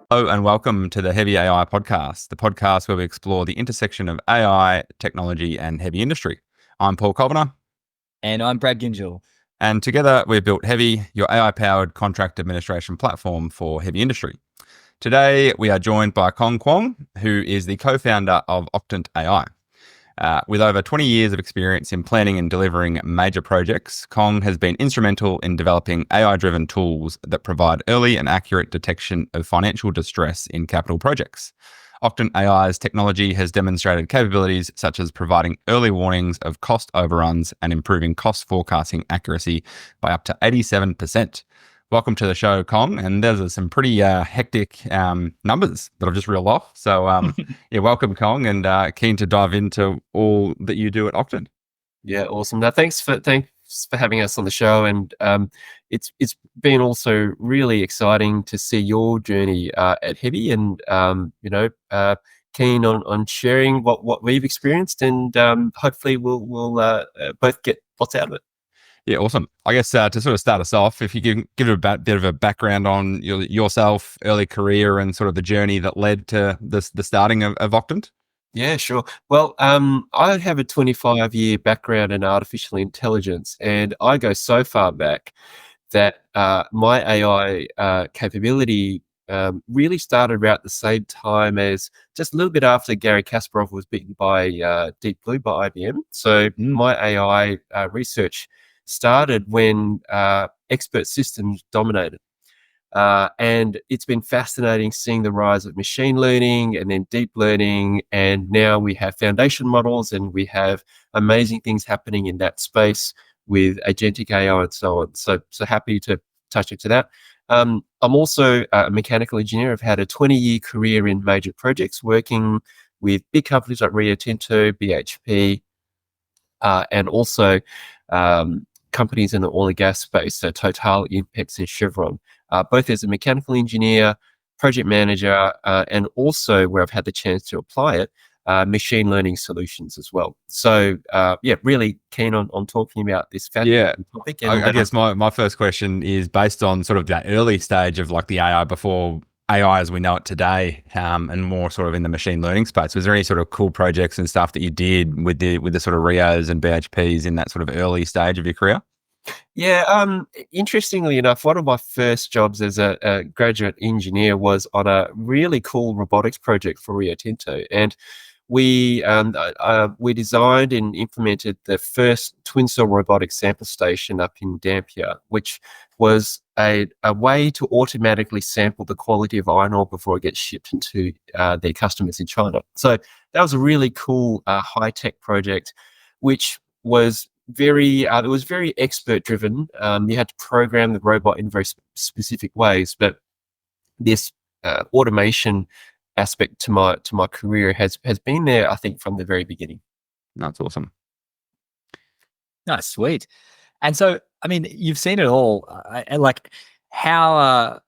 Hello and welcome to the Hevi AI Podcast, the podcast where we explore the intersection of AI, technology, and heavy industry. I'm Paul Culvenor. And I'm Brad Gyngell. And together we've built Hevi, your AI-powered contract administration platform for heavy industry. Today we are joined by Cuong Quang, who is the co-founder of Octant AI. With over 20 years of experience in planning and delivering major projects, Cuong has been instrumental in developing AI-driven tools that provide early and accurate detection of financial distress in capital projects. Octant AI's technology has demonstrated capabilities such as providing early warnings of cost overruns and improving cost forecasting accuracy by up to 87%. Welcome to the show, Cuong. And there's some pretty hectic numbers that I've just reeled off. So, welcome, Cuong, and keen to dive into all that you do at Octant. Yeah, awesome. Now, thanks for having us on the show, and it's been also really exciting to see your journey at Hevi, and keen on sharing what we've experienced, and hopefully we'll both get lots out of it. Yeah, awesome. I guess to sort of start us off, if you give a bit of a background on yourself, early career, and sort of the journey that led to the starting of Octant. Yeah, sure. Well, I have a 25-year background in artificial intelligence, and I go so far back that my AI capability really started about the same time as just a little bit after Gary Kasparov was beaten by Deep Blue by IBM. So my AI research started when expert systems dominated. And it's been fascinating seeing the rise of machine learning and then deep learning. And now we have foundation models and we have amazing things happening in that space with agentic AI and so on. So happy to touch into that. I'm also a mechanical engineer. I've had a 20-year career in major projects working with big companies like Rio Tinto, BHP, and also companies in the oil and gas space, so Total, Impex, and Chevron, both as a mechanical engineer, project manager, and also where I've had the chance to apply it, machine learning solutions as well. So, really keen on talking about this fascinating topic. And I guess my first question is based on sort of that early stage of like the AI before AI as we know it today, and more sort of in the machine learning space. Was there any sort of cool projects and stuff that you did with the sort of Rios and BHPs in that sort of early stage of your career? Yeah, interestingly enough, one of my first jobs as a graduate engineer was on a really cool robotics project for Rio Tinto, and we designed and implemented the first twin cell robotic sample station up in Dampier, which was a way to automatically sample the quality of iron ore before it gets shipped into their customers in China. So that was a really cool high-tech project, which was it was very expert driven. You had to program the robot in very specific ways, but this automation aspect to my career has been there, I think, from the very beginning. That's awesome. Nice, sweet. And so, I mean, you've seen it all. Like, how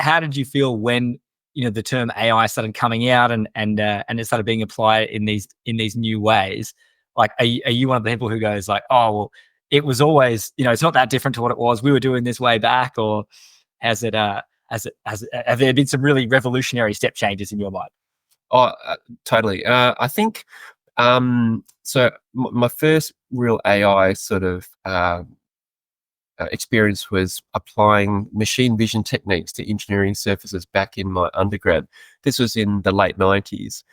did you feel when the term AI started coming out and it started being applied in these new ways? Like, are you one of the people who goes like, oh, well, it was always, it's not that different to what it was. We were doing this way back, or have there been some really revolutionary step changes in your mind? Oh, totally. I think so. My first real AI sort of experience was applying machine vision techniques to engineering surfaces back in my undergrad. This was in the late 90s,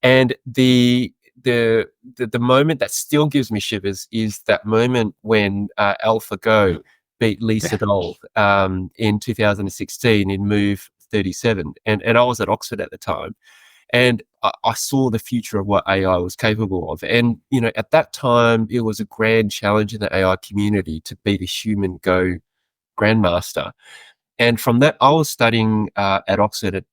and the moment that still gives me shivers is that moment when AlphaGo beat Lee Sedol in 2016 in Move 37, and I was at Oxford at the time, and I saw the future of what AI was capable of. And at that time, it was a grand challenge in the AI community to beat a human Go grandmaster. And from that, I was studying at Oxford.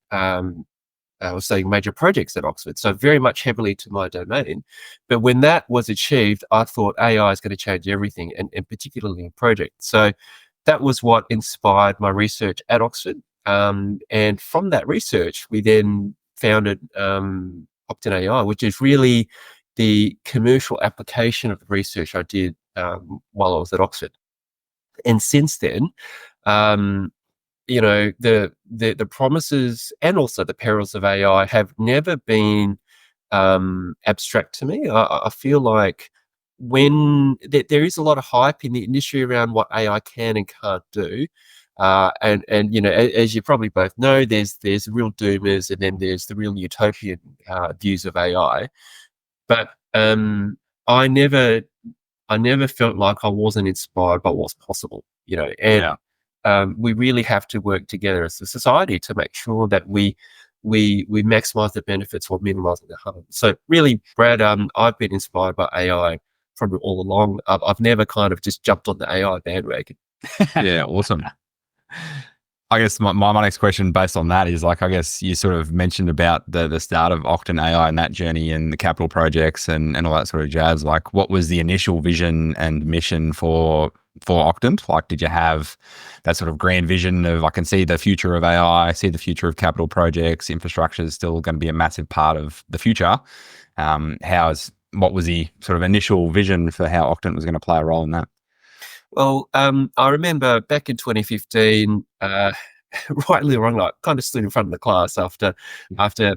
I was studying major projects at Oxford, so very much heavily to my domain. But when that was achieved, I thought AI is going to change everything, and particularly in projects. So that was what inspired my research at Oxford. And from that research, we then founded Octant AI, which is really the commercial application of the research I did while I was at Oxford. And since then, the promises and also the perils of AI have never been abstract to me. I feel like when there is a lot of hype in the industry around what AI can and can't do, and as you probably both know, there's real doomers and then there's the real utopian views of AI. But I never felt like I wasn't inspired by what's possible, and we really have to work together as a society to make sure that we maximize the benefits while minimizing the harm. So really, Brad, I've been inspired by AI from all along. I've never kind of just jumped on the AI bandwagon. Yeah, awesome. I guess my next question based on that is, like, I guess you sort of mentioned about the start of Octant AI and that journey and the capital projects and all that sort of jazz. Like, what was the initial vision and mission for Octant? Like, did you have that sort of grand vision of, I can see the future of AI, I see the future of capital projects, infrastructure is still going to be a massive part of the future. What was the sort of initial vision for how Octant was going to play a role in that? Well, I remember back in 2015, rightly or wrongly, I kind of stood in front of the class after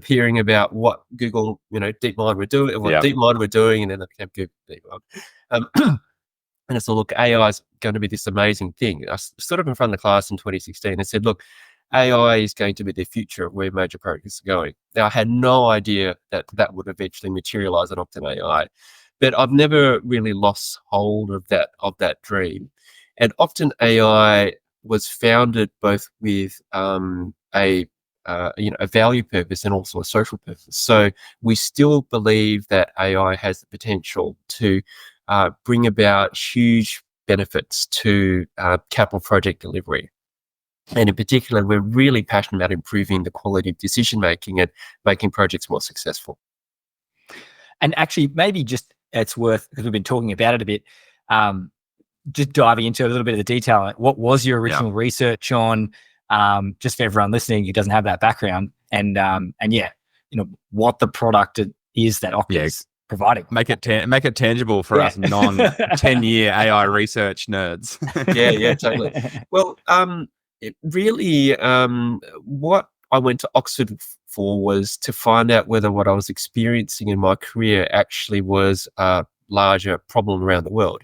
hearing about what Google, DeepMind were doing, DeepMind were doing, and then it became Google DeepMind. And I said, look, AI is going to be this amazing thing. I stood up in front of the class in 2016 and said, look, AI is going to be the future of where major projects are going. Now, I had no idea that would eventually materialize in Octant AI, but I've never really lost hold of that dream. And Octant AI was founded both with a value purpose and also a social purpose. So we still believe that AI has the potential to bring about huge benefits to capital project delivery. And in particular, we're really passionate about improving the quality of decision making and making projects more successful. And actually, maybe just it's worth, because we've been talking about it a bit, just diving into a little bit of the detail. Like, what was your original research on? Just for everyone listening who doesn't have that background, and what the product is that Octant is providing. Make it tangible for us non-10-year AI research nerds. Yeah, totally. Well, it really, what I went to Oxford for was to find out whether what I was experiencing in my career actually was a larger problem around the world.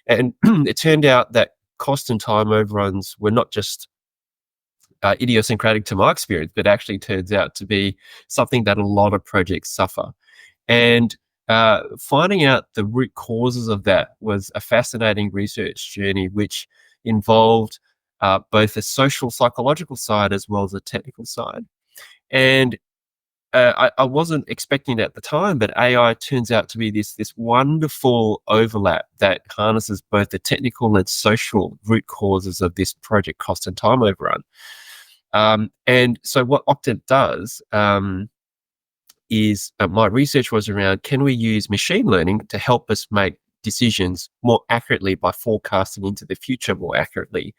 And it turned out that cost and time overruns were not just idiosyncratic to my experience, but actually turns out to be something that a lot of projects suffer. And finding out the root causes of that was a fascinating research journey, which involved both a social psychological side as well as a technical side. And I wasn't expecting it at the time, but AI turns out to be this wonderful overlap that harnesses both the technical and social root causes of this project cost and time overrun. And so what Octant does is my research was around, can we use machine learning to help us make decisions more accurately by forecasting into the future more accurately,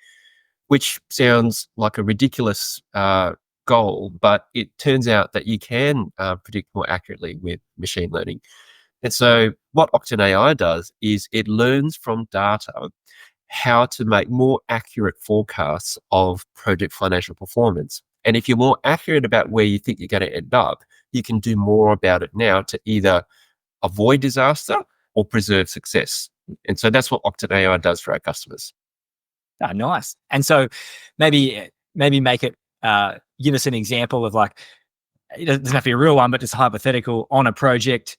which sounds like a ridiculous goal, but it turns out that you can predict more accurately with machine learning. And so what Octant AI does is it learns from data how to make more accurate forecasts of project financial performance. And if you're more accurate about where you think you're going to end up, you can do more about it now to either avoid disaster or preserve success. And so that's what Octant AI does for our customers. Oh, nice. And so maybe make it, give us an example of, like, it doesn't have to be a real one, but just hypothetical on a project,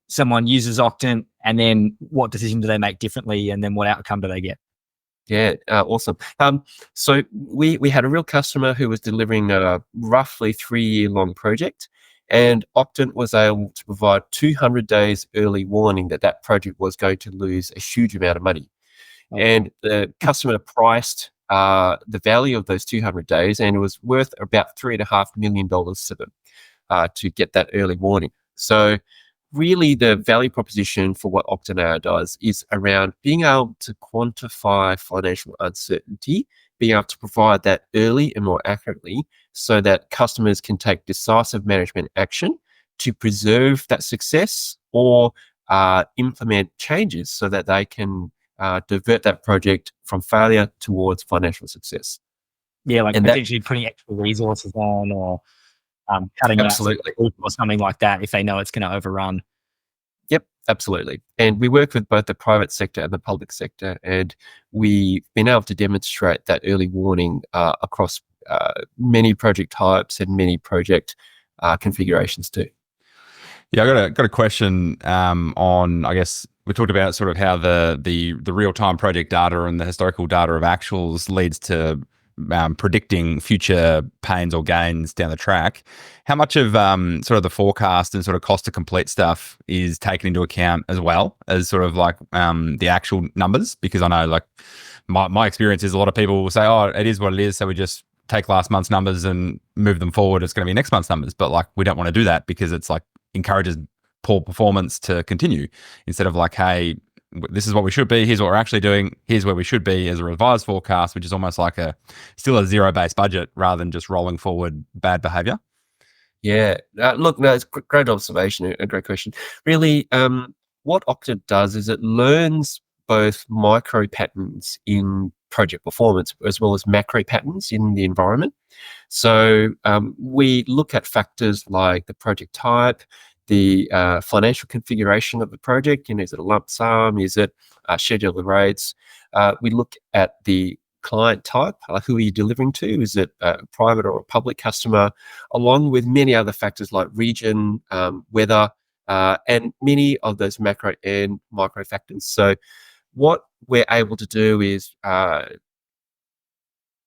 someone uses Octant, and then what decision do they make differently, and then what outcome do they get? Yeah, awesome. So we had a real customer who was delivering a roughly 3-year-long project, and Octant was able to provide 200 days early warning that project was going to lose a huge amount of money. Okay. And the customer priced the value of those 200 days, and it was worth about $3.5 million to them to get that early warning. So really the value proposition for what Octant AI does is around being able to quantify financial uncertainty, being able to provide that early and more accurately so that customers can take decisive management action to preserve that success or implement changes so that they can divert that project from failure towards financial success. Yeah, like And that potentially putting extra resources on, or cutting out some absolutely. group or something like that if they know it's going to overrun. Yep, absolutely. And we work with both the private sector and the public sector, and we've been able to demonstrate that early warning across many project types and many project configurations too. Yeah, I got a question on, I guess we talked about sort of how the real time project data and the historical data of actuals leads to predicting future pains or gains down the track. How much of sort of the forecast and sort of cost to complete stuff is taken into account as well as sort of like the actual numbers? Because I know like my experience is a lot of people will say, oh, it is what it is, so we just take last month's numbers and move them forward. It's going to be next month's numbers, but like we don't want to do that because it's like encourages poor performance to continue instead of like, hey, this is what we should be. Here's what we're actually doing. Here's where we should be as a revised forecast, which is almost like still a zero-based budget rather than just rolling forward bad behavior. Yeah, look, no, it's a great observation, a great question. Really, what Octant does is it learns both micro patterns in project performance as well as macro patterns in the environment. So we look at factors like the project type, the financial configuration of the project. Is it a lump sum? Is it scheduled rates? We look at the client type. Who are you delivering to? Is it a private or a public customer? Along with many other factors like region, weather, and many of those macro and micro factors. So what we're able to do is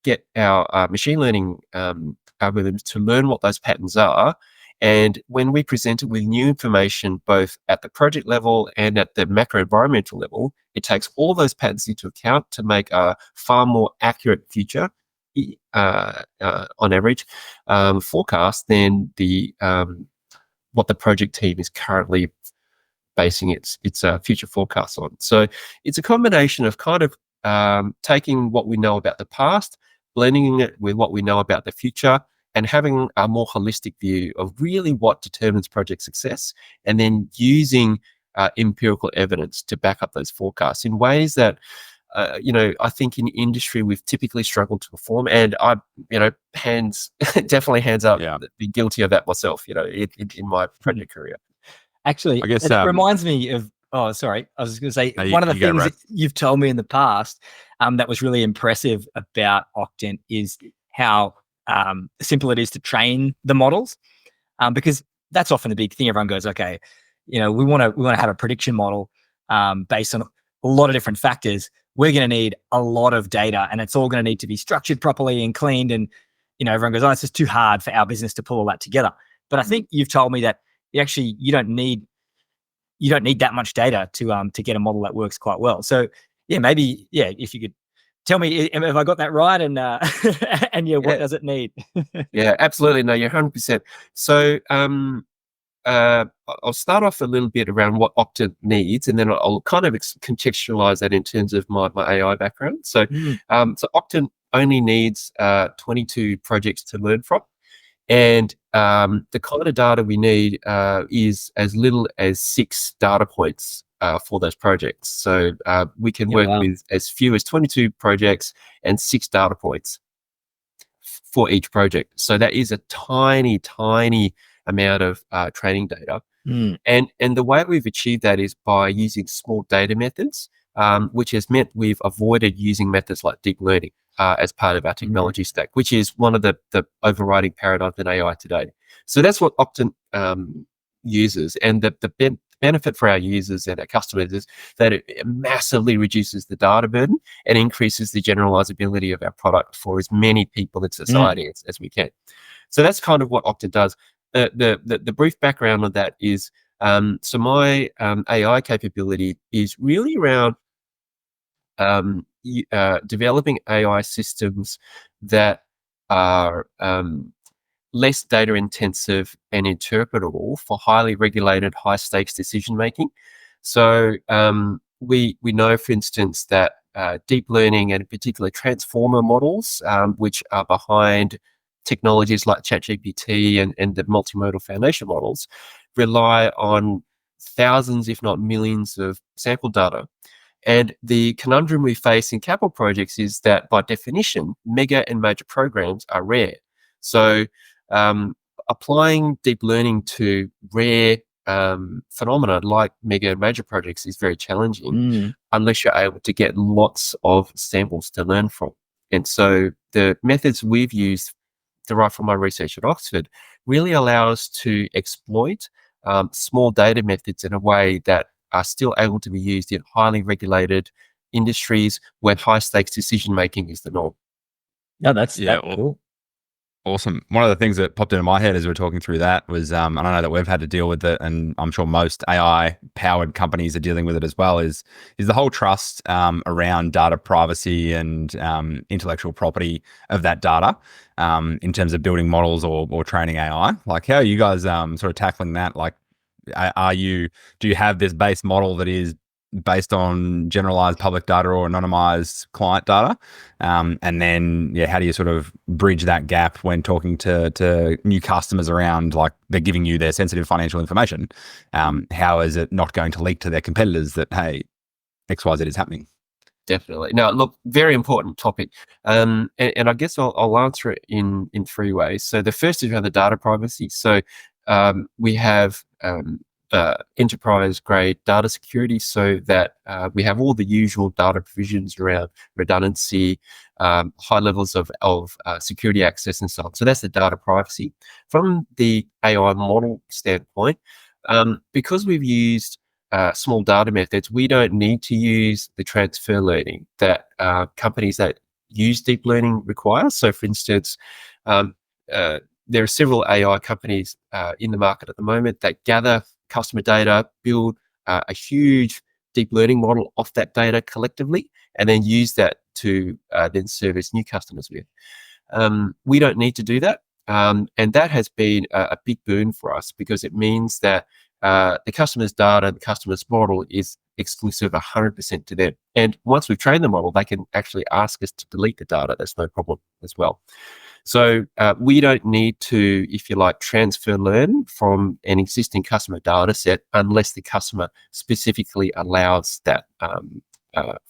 get our machine learning algorithms to learn what those patterns are. And when we present it with new information, both at the project level and at the macro environmental level, it takes all those patterns into account to make a far more accurate future, on average, forecast than the what the project team is currently basing its future forecasts on. So it's a combination of kind of taking what we know about the past, blending it with what we know about the future, and having a more holistic view of really what determines project success, and then using empirical evidence to back up those forecasts in ways that, I think in industry we've typically struggled to perform. And I, definitely hands up, be guilty of that myself, in my project career. Actually, I guess it reminds me of, oh, sorry. I was going to say, no, one of the things that you've told me in the past that was really impressive about Octant is how simple it is to train the models, because that's often the big thing. Everyone goes, okay, we want to have a prediction model based on a lot of different factors. We're going to need a lot of data, and it's all going to need to be structured properly and cleaned. And everyone goes, oh, it's just too hard for our business to pull all that together. But I think you've told me that you don't need that much data to get a model that works quite well. So maybe if you could tell me if I got that right, and what does it need? Yeah, absolutely. No, you're 100%. So I'll start off a little bit around what Octant needs, and then I'll kind of contextualize that in terms of my AI background. So so Octant only needs 22 projects to learn from. And the kind of data we need is as little as 6 data points for those projects. So we can work with as few as 22 projects and 6 data points for each project. So that is a tiny, tiny amount of training data. And the way we've achieved that is by using small data methods, which has meant we've avoided using methods like deep learning as part of our technology stack, which is one of the overriding paradigms in AI today. So that's what Octant uses. And the benefit for our users and our customers is that it massively reduces the data burden and increases the generalizability of our product for as many people in society as we can. So that's kind of what Octant does. The brief background of that is, so my AI capability is really around developing AI systems that are less data intensive and interpretable for highly regulated, high stakes decision making. So we know, for instance, that deep learning and in particular transformer models, which are behind technologies like ChatGPT and the multimodal foundation models, rely on thousands, if not millions, of sample data. And the conundrum we face in capital projects is that, by definition, mega and major programs are rare. So applying deep learning to rare phenomena like mega and major projects is very challenging unless you're able to get lots of samples to learn from. And so the methods we've used, derived from my research at Oxford, really allow us to exploit small data methods in a way that are still able to be used in highly regulated industries where high stakes decision making is the norm. Yeah, that's cool. Awesome. One of the things that popped into my head as we were talking through that was, and I know that we've had to deal with it, and I'm sure most AI-powered companies are dealing with it as well, is the whole trust around data privacy and intellectual property of that data in terms of building models or training AI. Like, how are you guys sort of tackling that? Like, do you have this base model that is based on generalized public data or anonymized client data? And then, how do you sort of bridge that gap when talking to new customers around, like, they're giving you their sensitive financial information? How is it not going to leak to their competitors that, hey, XYZ is happening? Definitely. Now, look, very important topic. And I guess I'll answer it in three ways. So the first is around the data privacy. So we have enterprise grade data security, so that we have all the usual data provisions around redundancy, high levels of security access and so on. So that's the data privacy. From the AI model standpoint, because we've used small data methods, we don't need to use the transfer learning that companies that use deep learning require. So for instance, there are several AI companies in the market at the moment that gather customer data, build a huge deep learning model off that data collectively, and then use that to then service new customers with. We don't need to do that. And that has been a big boon for us, because it means that the customer's data, the customer's model is exclusive 100% to them. And once we've trained the model, they can actually ask us to delete the data. That's no problem as well. So we don't need to, if you like, transfer learn from an existing customer data set unless the customer specifically allows that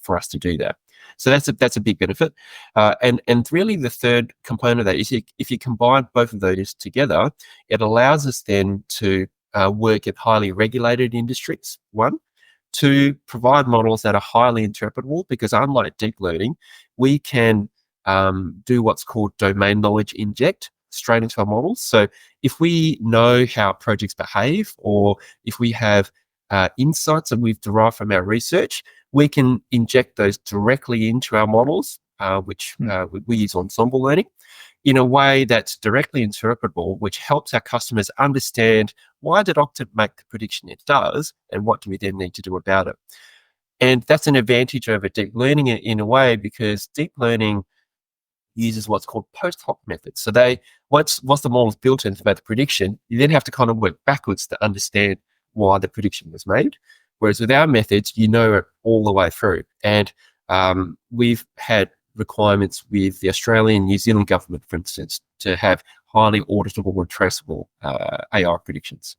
for us to do that. So that's a big benefit. And really the third component of that is, if you combine both of those together, it allows us then to work in highly regulated industries, one. To provide models that are highly interpretable, because unlike deep learning, we can do what's called domain knowledge inject straight into our models. So if we know how projects behave, or if we have insights that we've derived from our research, we can inject those directly into our models, which we use ensemble learning, in a way that's directly interpretable, which helps our customers understand, why did Octant make the prediction it does, and what do we then need to do about it? And that's an advantage over deep learning in a way, because deep learning uses what's called post hoc methods. So once the model is built and made the prediction, you then have to kind of work backwards to understand why the prediction was made. Whereas with our methods, you know it all the way through. And we've had requirements with the Australian, New Zealand government, for instance, to have highly auditable and traceable AI predictions.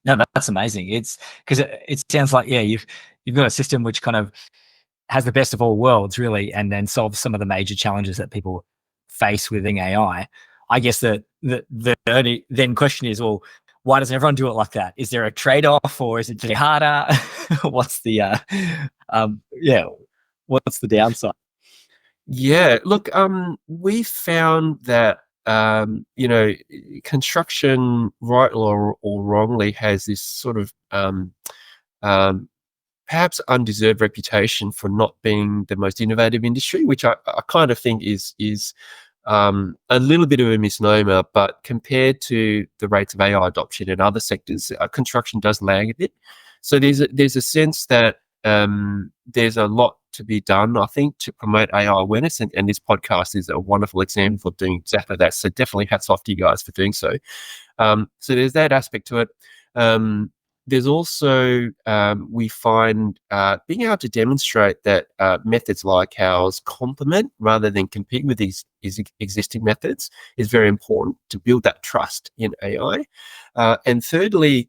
No, that's amazing. It's because it sounds like, you've got a system which kind of has the best of all worlds, really, and then solves some of the major challenges that people face within AI. I guess the only then question is, well, why doesn't everyone do it like that? Is there a trade-off, or is it getting harder? What's the what's the downside? Yeah, look, we found that construction, right or wrongly, has this sort of perhaps undeserved reputation for not being the most innovative industry, which I kind of think is a little bit of a misnomer. But compared to the rates of AI adoption in other sectors, construction does lag a bit. So there's a sense that there's a lot to be done, I think, to promote AI awareness, and this podcast is a wonderful example of doing exactly that. So definitely hats off to you guys for doing so. So there's that aspect to it. There's also, we find being able to demonstrate that methods like ours complement rather than compete with these existing methods is very important to build that trust in AI. And thirdly,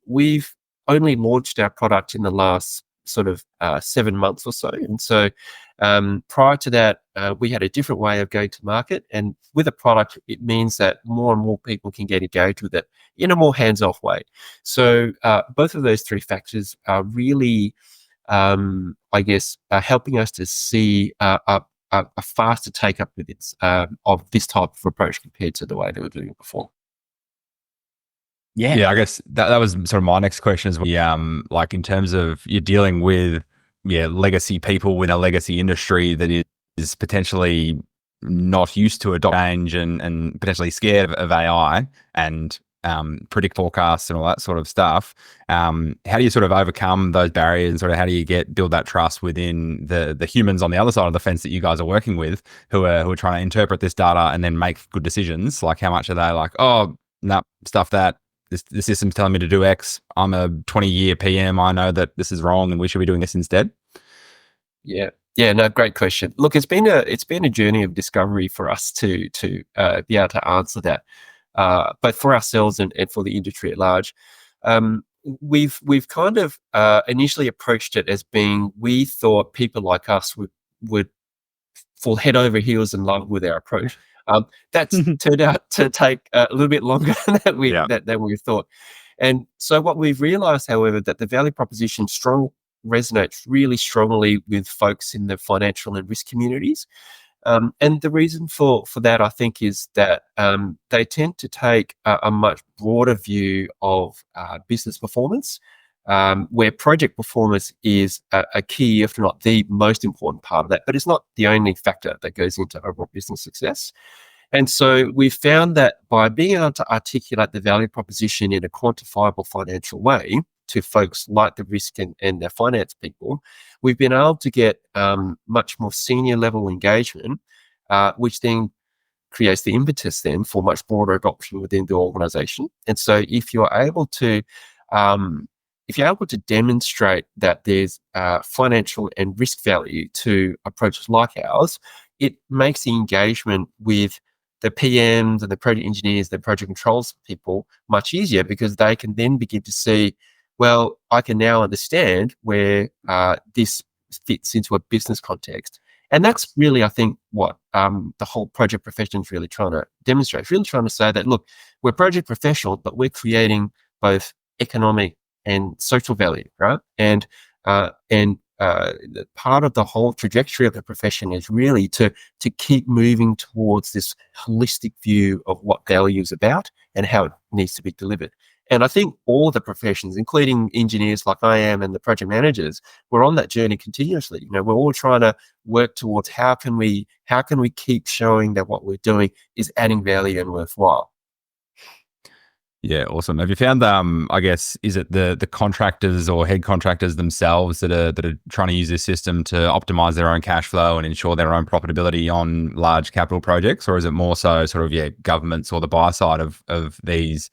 we've only launched our product in the last sort of 7 months or so. And so prior to that, we had a different way of going to market. And with a product, it means that more and more people can get engaged with it in a more hands-off way. So both of those three factors are really, I guess, helping us to see a faster take-up with this, of this type of approach compared to the way they were doing it before. Yeah, I guess that was sort of my next question is, like in terms of you're dealing with legacy people in a legacy industry that is potentially not used to adopt change and potentially scared of AI and predict forecasts and all that sort of stuff. How do you sort of overcome those barriers, and sort of how do you build that trust within the humans on the other side of the fence that you guys are working with, who are trying to interpret this data and then make good decisions? Like, how much are they like, oh, no, stuff that. The system's telling me to do X. I'm a 20-year PM. I know that this is wrong and we should be doing this instead. Yeah, no, great question. Look, it's been a journey of discovery for us to be able to answer that, both for ourselves and for the industry at large. We've kind of initially approached it as being, we thought people like us would fall head over heels in love with our approach. That's turned out to take a little bit longer than we thought. And so what we've realized, however, that the value proposition resonates really strongly with folks in the financial and risk communities. And the reason for that, I think, is that they tend to take a much broader view of business performance, where project performance is a key, if not the most important part of that, but it's not the only factor that goes into overall business success. And so we found that by being able to articulate the value proposition in a quantifiable financial way to folks like the risk and their finance people, we've been able to get much more senior level engagement, which then creates the impetus then for much broader adoption within the organization. And so if you're able to demonstrate that there's financial and risk value to approaches like ours, it makes the engagement with the PMs and the project engineers, the project controls people much easier, because they can then begin to see, well, I can now understand where this fits into a business context. And that's really, I think, what the whole project profession is really trying to demonstrate. It's really trying to say that, look, we're project professionals, but we're creating both economic and social value, right? And part of the whole trajectory of the profession is really to keep moving towards this holistic view of what value is about and how it needs to be delivered. And I think all the professions, including engineers like I am and the project managers, we're on that journey continuously. You know, we're all trying to work towards how can we keep showing that what we're doing is adding value and worthwhile. Yeah, awesome. Have you found, I guess, is it the contractors or head contractors themselves that are trying to use this system to optimize their own cash flow and ensure their own profitability on large capital projects, or is it more so sort of governments or the buy side of these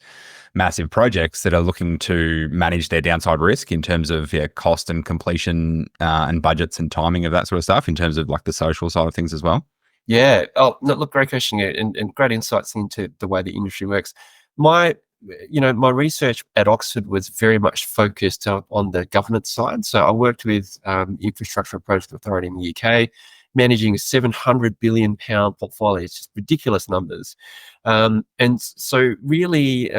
massive projects that are looking to manage their downside risk in terms of cost and completion and budgets and timing of that sort of stuff, in terms of like the social side of things as well? Yeah. Oh, no, look, great question, and great insights into the way the industry works. My research at Oxford was very much focused on the governance side. So I worked with Infrastructure and Project Authority in the UK, managing a £700 billion portfolio. It's just ridiculous numbers. And so really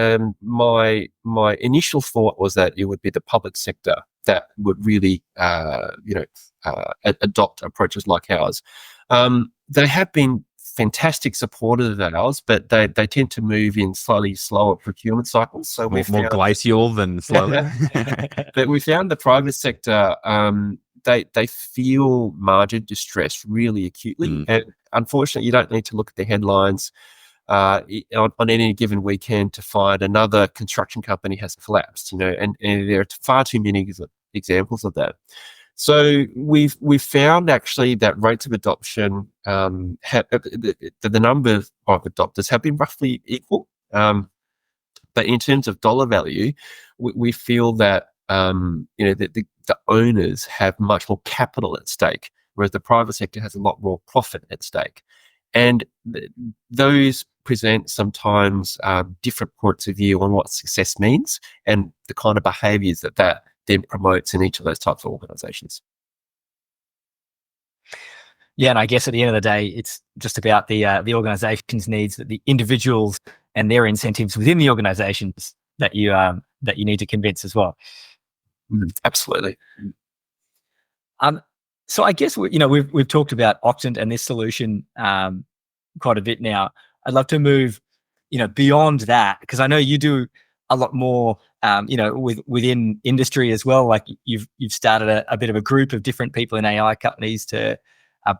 my initial thought was that it would be the public sector that would really adopt approaches like ours. They have been fantastic supporters of ours, but they tend to move in slightly slower procurement cycles. So more glacial than slow. But we found the private sector, they feel margin distress really acutely. And unfortunately, you don't need to look at the headlines on any given weekend to find another construction company has collapsed, and there are far too many examples of that. So we've found actually that rates of adoption, the number of adopters have been roughly equal. But in terms of dollar value, we feel that the owners have much more capital at stake, whereas the private sector has a lot more profit at stake. And those present sometimes different points of view on what success means and the kind of behaviours that then promotes in each of those types of organizations. Yeah, and I guess at the end of the day, it's just about the organization's needs, that the individuals and their incentives within the organizations that you need to convince as well. Absolutely. So I guess we've talked about Octant and this solution quite a bit now. I'd love to move beyond that, because I know you do a lot more within industry as well. Like you've started a bit of a group of different people in AI companies to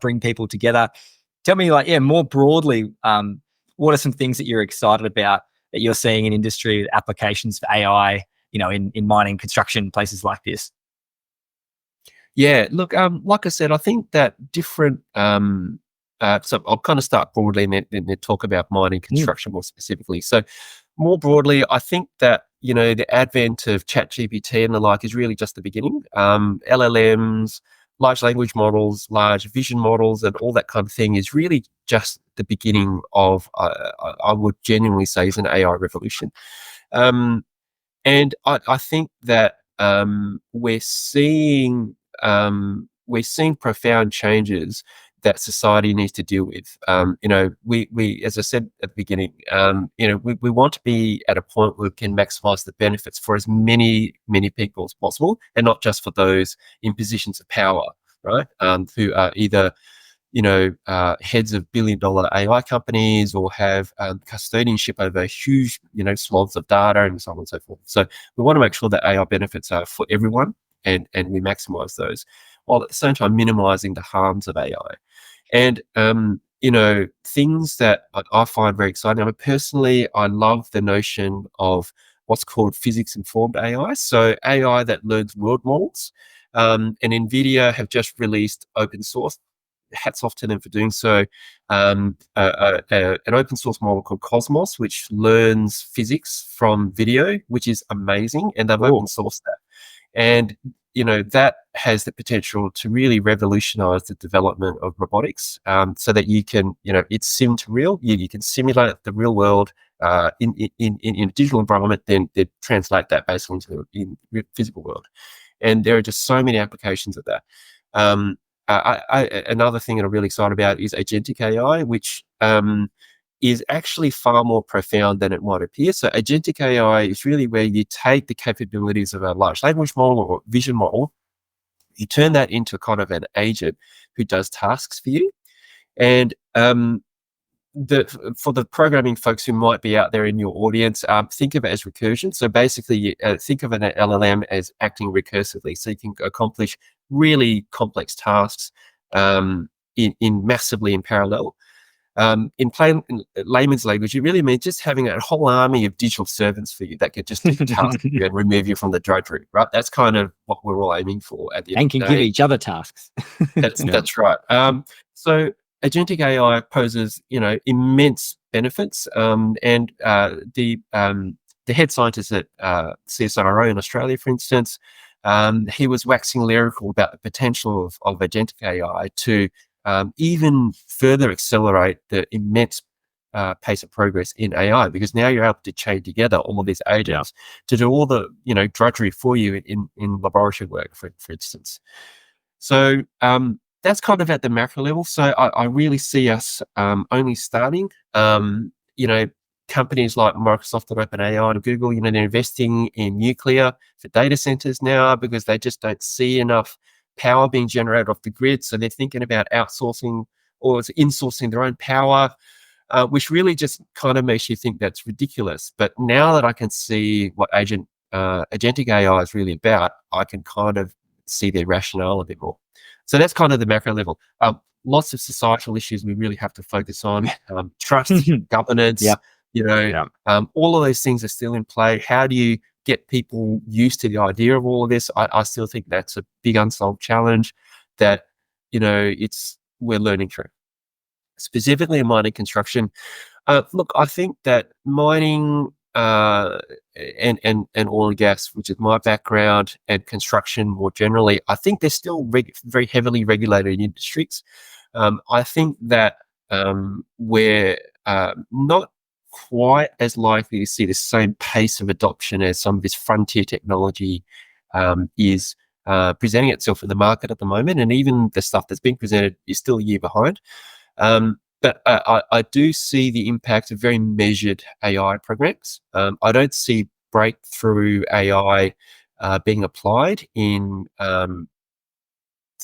bring people together. Tell me, more broadly, what are some things that you're excited about that you're seeing in industry applications for AI, in mining, construction, places like this? Yeah, look, like I said, I think that different. So I'll kind of start broadly and then talk about mining construction more specifically. So more broadly, I think that the advent of ChatGPT and the like is really just the beginning. LLMs, large language models, large vision models, and all that kind of thing is really just the beginning of, I would genuinely say, is an AI revolution. And I think that we're seeing profound changes that society needs to deal with. We, as I said at the beginning, we want to be at a point where we can maximize the benefits for as many people as possible, and not just for those in positions of power, right? Who are either heads of billion-dollar AI companies or have custodianship over huge, swaths of data and so on and so forth. So we want to make sure that AI benefits are for everyone, and we maximize those, while at the same time minimizing the harms of AI. And things that I find very exciting. I love the notion of what's called physics-informed AI. So AI that learns world models. And NVIDIA have just released open source. Hats off to them for doing so. An open source model called Cosmos, which learns physics from video, which is amazing, and they've open sourced that. And that has the potential to really revolutionize the development of robotics, so that you can, it's sim to real. You can simulate the real world in a digital environment, then translate that basically into the physical world. And there are just so many applications of that. Another thing that I'm really excited about is agentic AI, which is actually far more profound than it might appear. So agentic AI is really where you take the capabilities of a large language model or vision model, you turn that into kind of an agent who does tasks for you. And for the programming folks who might be out there in your audience, think of it as recursion. So basically, think of an LLM as acting recursively, so you can accomplish really complex tasks in massively in parallel. In plain layman's language, it really means just having a whole army of digital servants for you that could just do tasks for you and remove you from the drudgery, right? That's kind of what we're all aiming for at the end and can of the day. give each other tasks. That's right. So agentic AI poses, immense benefits. And the head scientist at CSIRO in Australia, for instance, he was waxing lyrical about the potential of agentic AI to even further accelerate the immense pace of progress in AI, because now you're able to chain together all of these agents to do all the drudgery for you in laboratory work, for instance. So that's kind of at the macro level. So I really see us only starting. Companies like Microsoft and OpenAI and Google, they're investing in nuclear for data centers now because they just don't see enough power being generated off the grid. So they're thinking about outsourcing or insourcing their own power, which really just kind of makes you think that's ridiculous. But now that I can see what agentic AI is really about, I can kind of see their rationale a bit more. So that's kind of the macro level. Lots of societal issues we really have to focus on. Trust, governance, all of those things are still in play. How do you get people used to the idea of all of this? I still think that's a big unsolved challenge that, we're learning through. Specifically in mining construction, look, I think that mining and oil and gas, which is my background, and construction more generally, I think they're still very heavily regulated industries. I think that we're not quite as likely to see the same pace of adoption as some of this frontier technology is presenting itself in the market at the moment, and even the stuff that's being presented is still a year behind. But I do see the impact of very measured AI programs. I don't see breakthrough AI being applied in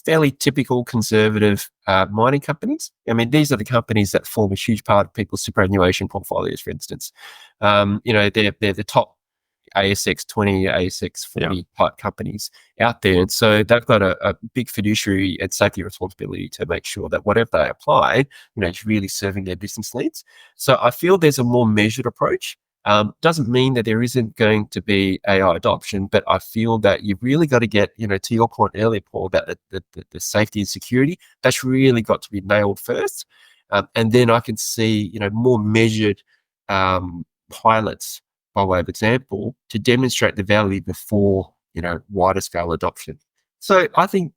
fairly typical conservative mining companies. I mean, these are the companies that form a huge part of people's superannuation portfolios, for instance. They're the top ASX 20, ASX 40 type companies out there. And so they've got a big fiduciary and safety responsibility to make sure that whatever they apply, is really serving their business needs. So I feel there's a more measured approach. Doesn't mean that there isn't going to be AI adoption, but I feel that you've really got to get, to your point earlier, Paul, about the safety and security. That's really got to be nailed first. And then I can see, more measured pilots, by way of example, to demonstrate the value before, wider scale adoption. So I think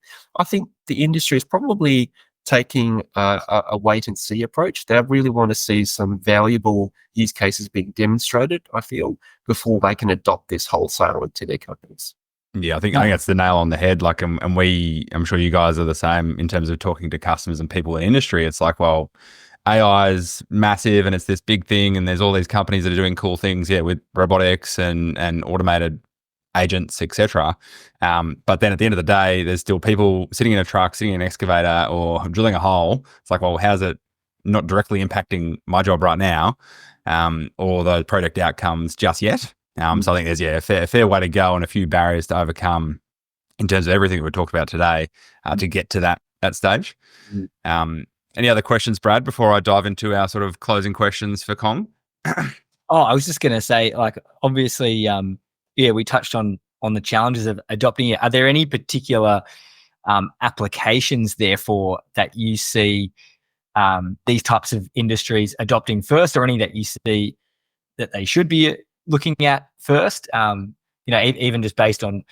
the industry is probably taking a wait and see approach. They really want to see some valuable use cases being demonstrated, I feel, before they can adopt this wholesale into their companies. Yeah, I think that's the nail on the head. Like, I'm sure you guys are the same in terms of talking to customers and people in the industry. It's like, well, AI is massive and it's this big thing, and there's all these companies that are doing cool things, with robotics and automated agents, etc. But then at the end of the day, there's still people sitting in a truck, sitting in an excavator, or drilling a hole. It's like, well, how's it not directly impacting my job right now, or the project outcomes just yet? So I think there's a fair way to go and a few barriers to overcome in terms of everything that we talked about today to get to that stage. Any other questions, Brad, before I dive into our sort of closing questions for Cuong? I was just going to say, obviously, we touched on the challenges of adopting it. Are there any particular applications, therefore, that you see these types of industries adopting first, or any that you see that they should be looking at first? Even just based on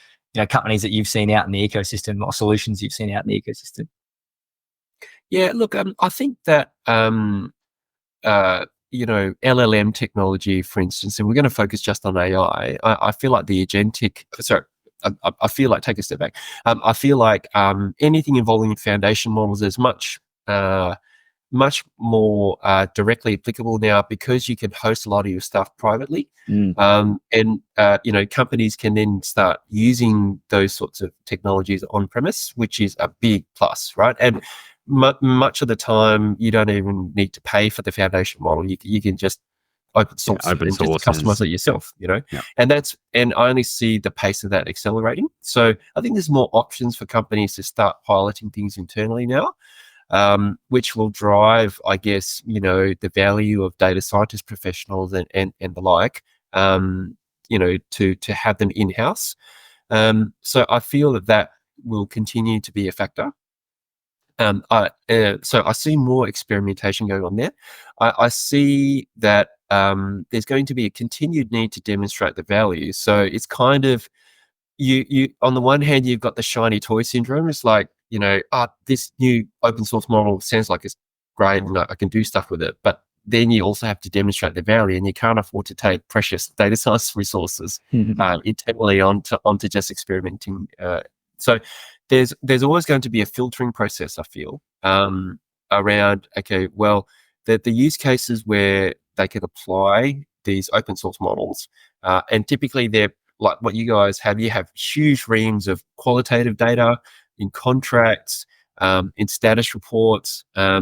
companies that you've seen out in the ecosystem, or solutions you've seen out in the ecosystem. Yeah, look, I think that LLM technology, for instance, and we're going to focus just on AI. I feel like the agentic. Sorry, I feel like, take a step back. I feel like anything involving foundation models is much more directly applicable now, because you can host a lot of your stuff privately, and companies can then start using those sorts of technologies on premise, which is a big plus, right? And much of the time, you don't even need to pay for the foundation model. You can just open source and just customize it yourself, and I only see the pace of that accelerating. So I think there's more options for companies to start piloting things internally now, which will drive, I guess, the value of data scientist professionals and the like, to have them in-house. So I feel that will continue to be a factor. So I see more experimentation going on there. I see that there's going to be a continued need to demonstrate the value. So it's kind of, you on the one hand, you've got the shiny toy syndrome. It's like, this new open source model sounds like it's great and I can do stuff with it. But then you also have to demonstrate the value, and you can't afford to take precious data science resources internally onto just experimenting. So there's always going to be a filtering process, I feel, around, okay, well, the use cases where they can apply these open source models, and typically they're like what you guys have. You have huge reams of qualitative data in contracts, in status reports. A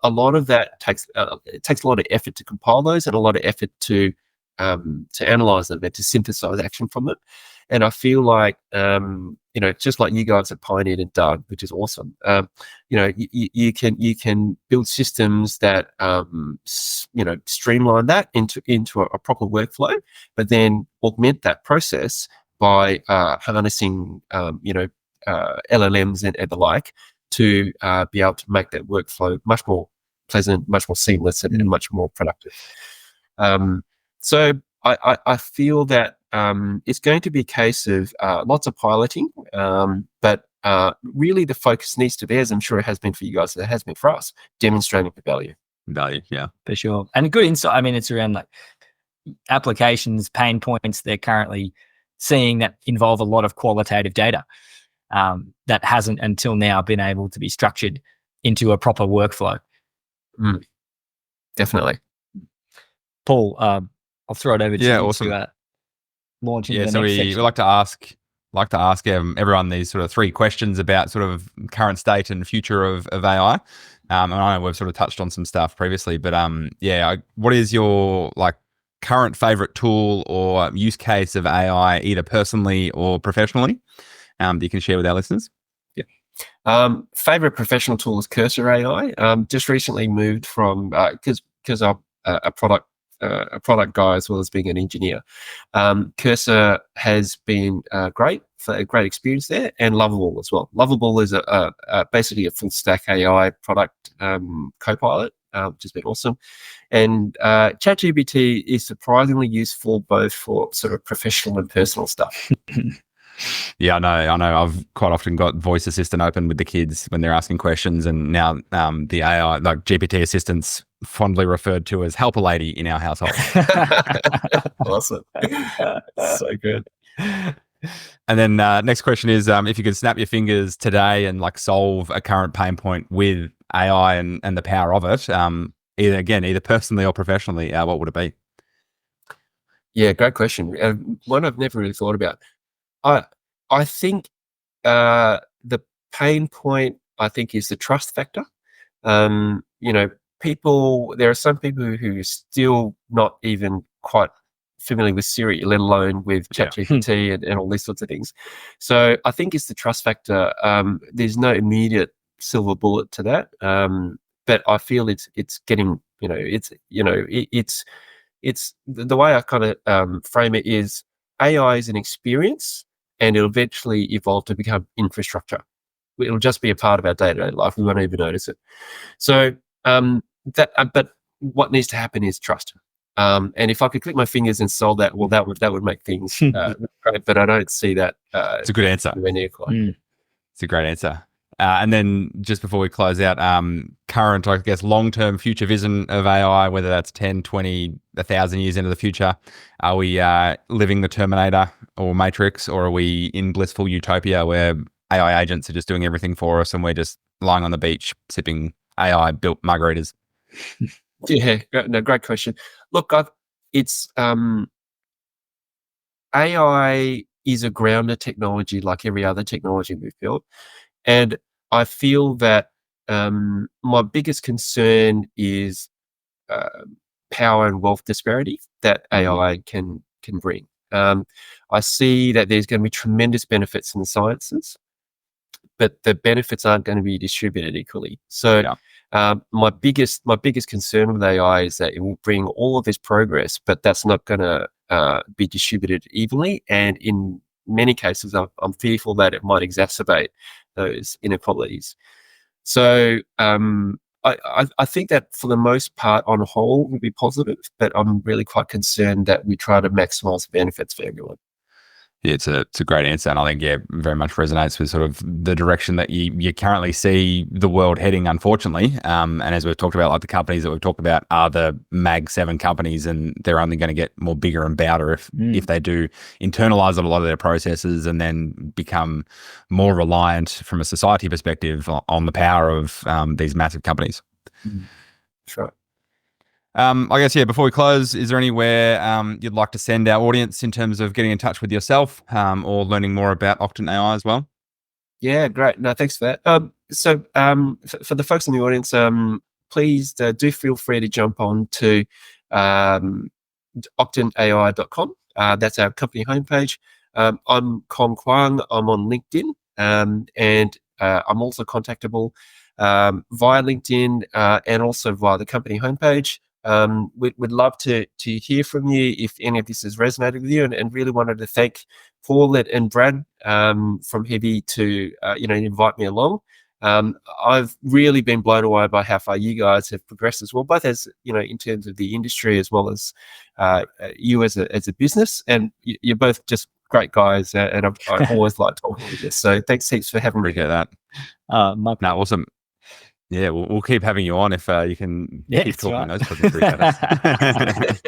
lot of that takes a lot of effort to compile those, and a lot of effort to analyze them and to synthesize action from it. And I feel like, just like you guys have pioneered and done, which is awesome. You can build systems that, streamline that into a proper workflow, but then augment that process by harnessing, LLMs and the like to be able to make that workflow much more pleasant, much more seamless, and much more productive. So I feel that it's going to be a case of lots of piloting, but really the focus needs to be, as I'm sure it has been for you guys, it has been for us, demonstrating the value. Yeah, for sure. And a good insight. I mean, it's around like applications, pain points they're currently seeing that involve a lot of qualitative data that hasn't until now been able to be structured into a proper workflow. Definitely. Paul, I'll throw it over to you awesome. to launch into the so next we section. like to ask everyone these sort of 3 questions about sort of current state and future of AI. And I know we've sort of touched on some stuff previously, but what is your current favorite tool or use case of AI, either personally or professionally, that you can share with our listeners? Favorite professional tool is Cursor AI. Just recently moved from because I'm a product guy as well as being an engineer. Cursor has been great for a great experience there, and Lovable as well. Lovable is basically a full stack AI product copilot, which has been awesome. And ChatGPT is surprisingly useful both for sort of professional and personal stuff. Yeah, I know. I've quite often got voice assistant open with the kids when they're asking questions, and now the AI, like GPT assistants, fondly referred to as helper lady in our household. Awesome. So good. And then next question is, if you could snap your fingers today and solve a current pain point with AI and the power of it, either personally or professionally, what would it be? Yeah, great question. One I've never really thought about. I think the pain point, I think, is the trust factor. There are some people who are still not even quite familiar with Siri, let alone with ChatGPT and all these sorts of things. So I think it's the trust factor. There's no immediate silver bullet to that, but I feel it's getting, it's the way I kind of frame it is AI is an experience, and it'll eventually evolve to become infrastructure. It'll just be a part of our day-to-day life. We won't even notice it. So but what needs to happen is trust. And if I could click my fingers and solve that, well, that would make things great. But I don't see that. It's a good answer. It's a great answer. And then just before we close out, current, I guess, long-term future vision of AI, whether that's 10, 20, 1,000 years into the future, are we living the Terminator or Matrix, or are we in blissful utopia where AI agents are just doing everything for us and we're just lying on the beach sipping AI-built margaritas? Yeah, no, great question. Look, it's AI is a grounded technology like every other technology we've built. And I feel that my biggest concern is power and wealth disparity that AI can bring. I see that there's going to be tremendous benefits in the sciences, but the benefits aren't going to be distributed equally. So my biggest concern with AI is that it will bring all of this progress, but that's not going to be distributed evenly. And in many cases, I'm fearful that it might exacerbate those inequalities. So I think that for the most part, on the whole, will be positive, but I'm really quite concerned that we try to maximize the benefits for everyone. Yeah, it's a great answer, and I think very much resonates with sort of the direction that you currently see the world heading, unfortunately. And as we've talked about, the companies that we've talked about are the Mag 7 companies, and they're only going to get more bigger and badder if they do internalize a lot of their processes and then become more reliant from a society perspective on the power of these massive companies. Sure. I guess, before we close, is there anywhere you'd like to send our audience in terms of getting in touch with yourself or learning more about Octant AI as well? Yeah, great. No, thanks for that. So for the folks in the audience, please do feel free to jump on to octantai.com. That's our company homepage. I'm Cuong Quang. I'm on LinkedIn, and I'm also contactable via LinkedIn and also via the company homepage. We'd love to hear from you if any of this has resonated with you, and really wanted to thank Paul and Brad from Hevi to invite me along. I've really been blown away by how far you guys have progressed as well, both as in terms of the industry as well as you as a business. And you're both just great guys, and I always like talking with you. So thanks heaps for having me. Appreciate that. Awesome. Yeah, we'll keep having you on if you can Yeah, keep that's talking right. those projects.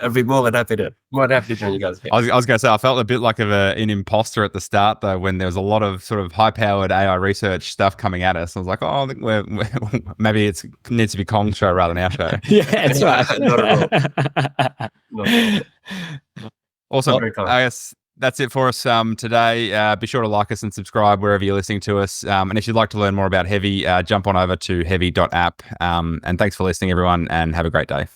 I'd be more than happy to join you guys. I was going to say, I felt a bit like an imposter at the start, though, when there was a lot of sort of high-powered AI research stuff coming at us. I was like, oh, I think maybe it needs to be Kong's show rather than our show. Yeah, that's right. Not at all. Not at all. Awesome. Very kind. I guess that's it for us today. Be sure to like us and subscribe wherever you're listening to us. And if you'd like to learn more about Hevi, jump on over to hevi.app. And thanks for listening, everyone, and have a great day.